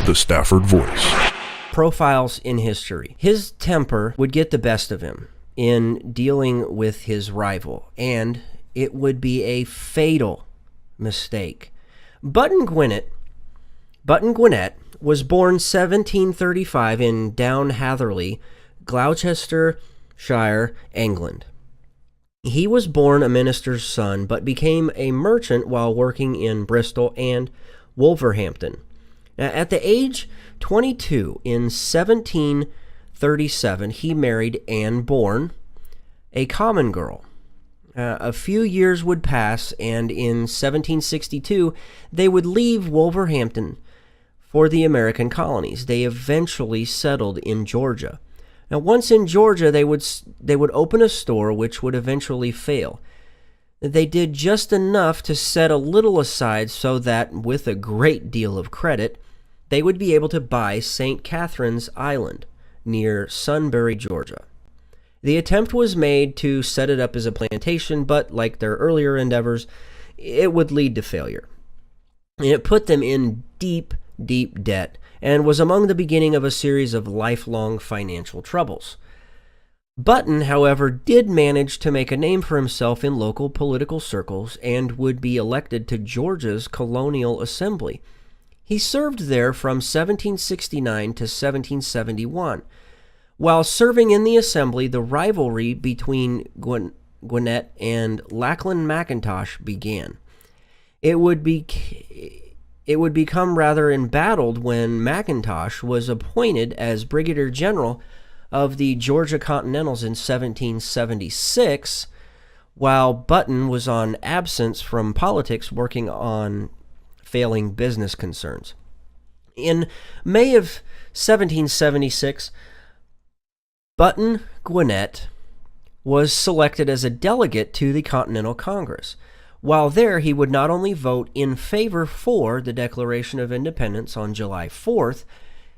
The Stafford Voice. Profiles in history. His temper would get the best of him in dealing with his rival, and it would be a fatal mistake. Button Gwinnett was born 1735 in Down Hatherley, Gloucestershire, England. He was born a minister's son, but became a merchant while working in Bristol and Wolverhampton. Now, at the age 22, in 1737, he married Anne Bourne, a common girl. A few years would pass, and in 1762, they would leave Wolverhampton for the American colonies. They eventually settled in Georgia. Now, once in Georgia, they would open a store which would eventually fail. They did just enough to set a little aside so that, with a great deal of credit, they would be able to buy St. Catherine's Island near Sunbury, Georgia. The attempt was made to set it up as a plantation, but like their earlier endeavors, it would lead to failure. It put them in deep debt and was among the beginning of a series of lifelong financial troubles. Button, however, did manage to make a name for himself in local political circles and would be elected to Georgia's colonial assembly. He served there from 1769 to 1771. While serving in the assembly, the rivalry between Gwinnett and Lachlan Mackintosh began. It would become rather embattled when Mackintosh was appointed as Brigadier General of the Georgia Continentals in 1776, while Button was on absence from politics working on failing business concerns. In May of 1776, Button Gwinnett was selected as a delegate to the Continental Congress. While there, he would not only vote in favor for the Declaration of Independence on July 4th,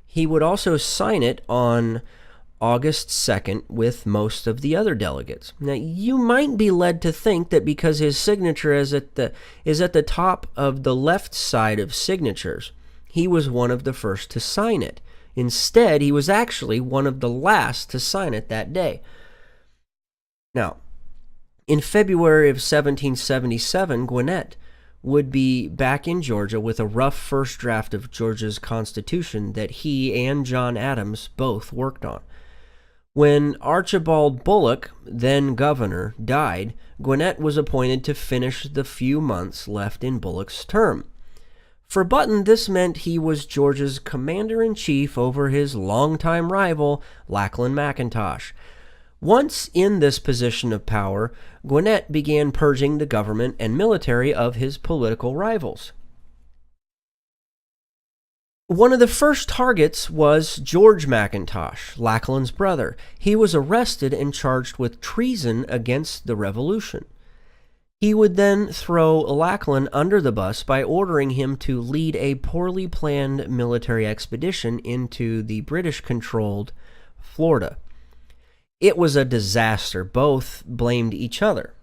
he would also sign it on August 2nd with most of the other delegates. Now, you might be led to think that because his signature is at the top of the left side of signatures, he was one of the first to sign it. Instead, he was actually one of the last to sign it that day. Now, in February of 1777, Gwinnett would be back in Georgia with a rough first draft of Georgia's Constitution that he and John Adams both worked on. When Archibald Bullock, then governor, died, Gwinnett was appointed to finish the few months left in Bullock's term. For Button, this meant he was Georgia's commander-in-chief over his longtime rival, Lachlan Mackintosh. Once in this position of power, Gwinnett began purging the government and military of his political rivals. One of the first targets was George Mackintosh, Lachlan's brother. He was arrested and charged with treason against the Revolution. He would then throw Lachlan under the bus by ordering him to lead a poorly planned military expedition into the British-controlled Florida. It was a disaster. Both blamed each other.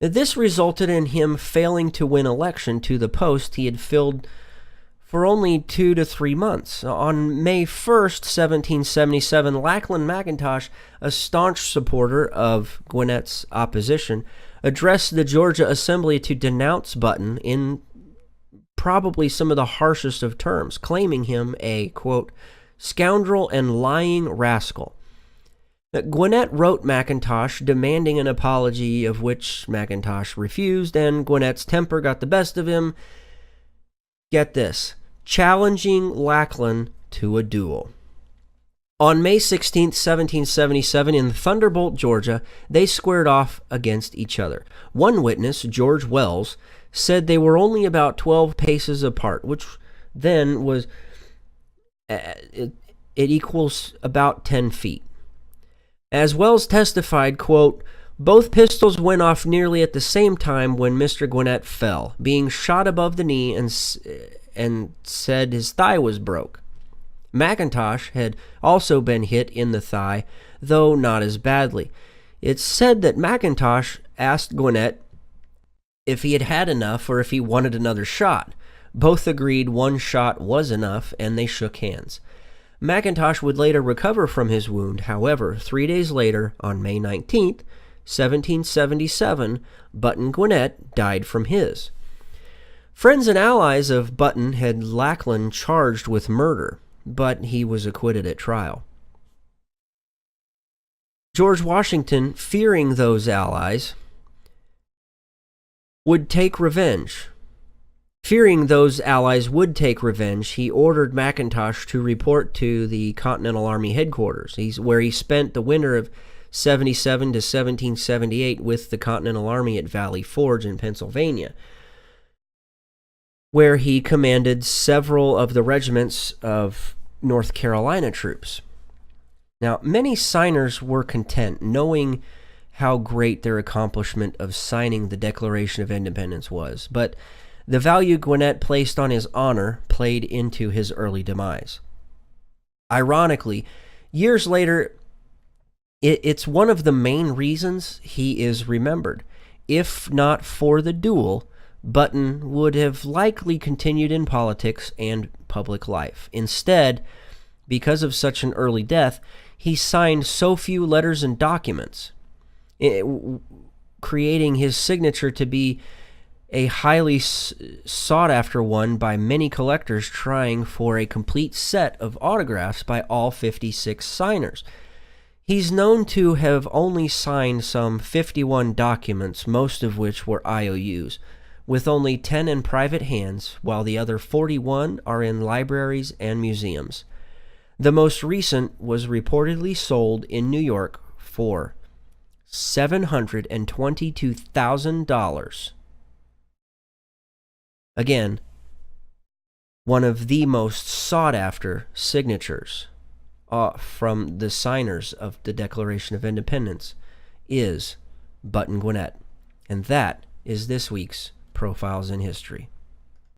This resulted in him failing to win election to the post he had filled for only 2 to 3 months. On May 1st, 1777, Lachlan Mackintosh, a staunch supporter of Gwinnett's opposition, addressed the Georgia Assembly to denounce Button in probably some of the harshest of terms, claiming him a, quote, scoundrel and lying rascal. Gwinnett wrote Mackintosh demanding an apology, of which Mackintosh refused, and Gwinnett's temper got the best of him. Get this, challenging Lachlan to a duel. On May 16, 1777, in Thunderbolt, Georgia, they squared off against each other. One witness, George Wells, said they were only about 12 paces apart, which then was, it equals about 10 feet. As Wells testified, quote, both pistols went off nearly at the same time when Mr. Gwinnett fell, being shot above the knee, and said his thigh was broke. Mackintosh had also been hit in the thigh, though not as badly. It's said that Mackintosh asked Gwinnett if he had had enough or if he wanted another shot. Both agreed one shot was enough, and they shook hands. McIntosh would later recover from his wound. However, 3 days later, on May 19th, 1777, Button Gwinnett died from his. Friends and allies of Button had Lackland charged with murder, but he was acquitted at trial. George Washington, fearing those allies, would take revenge. Fearing those allies would take revenge, he ordered McIntosh to report to the Continental Army headquarters, where he spent the winter of 77 to 1778 with the Continental Army at Valley Forge in Pennsylvania, where he commanded several of the regiments of North Carolina troops. Now, many signers were content, knowing how great their accomplishment of signing the Declaration of Independence was, but the value Gwinnett placed on his honor played into his early demise. Ironically, years later, it's one of the main reasons he is remembered. If not for the duel, Button would have likely continued in politics and public life. Instead, because of such an early death, he signed so few letters and documents, creating his signature to be a highly sought-after one by many collectors trying for a complete set of autographs by all 56 signers. He's known to have only signed some 51 documents, most of which were IOUs, with only 10 in private hands, while the other 41 are in libraries and museums. The most recent was reportedly sold in New York for $722,000. Again, one of the most sought-after signatures from the signers of the Declaration of Independence is Button Gwinnett. And that is this week's Profiles in History.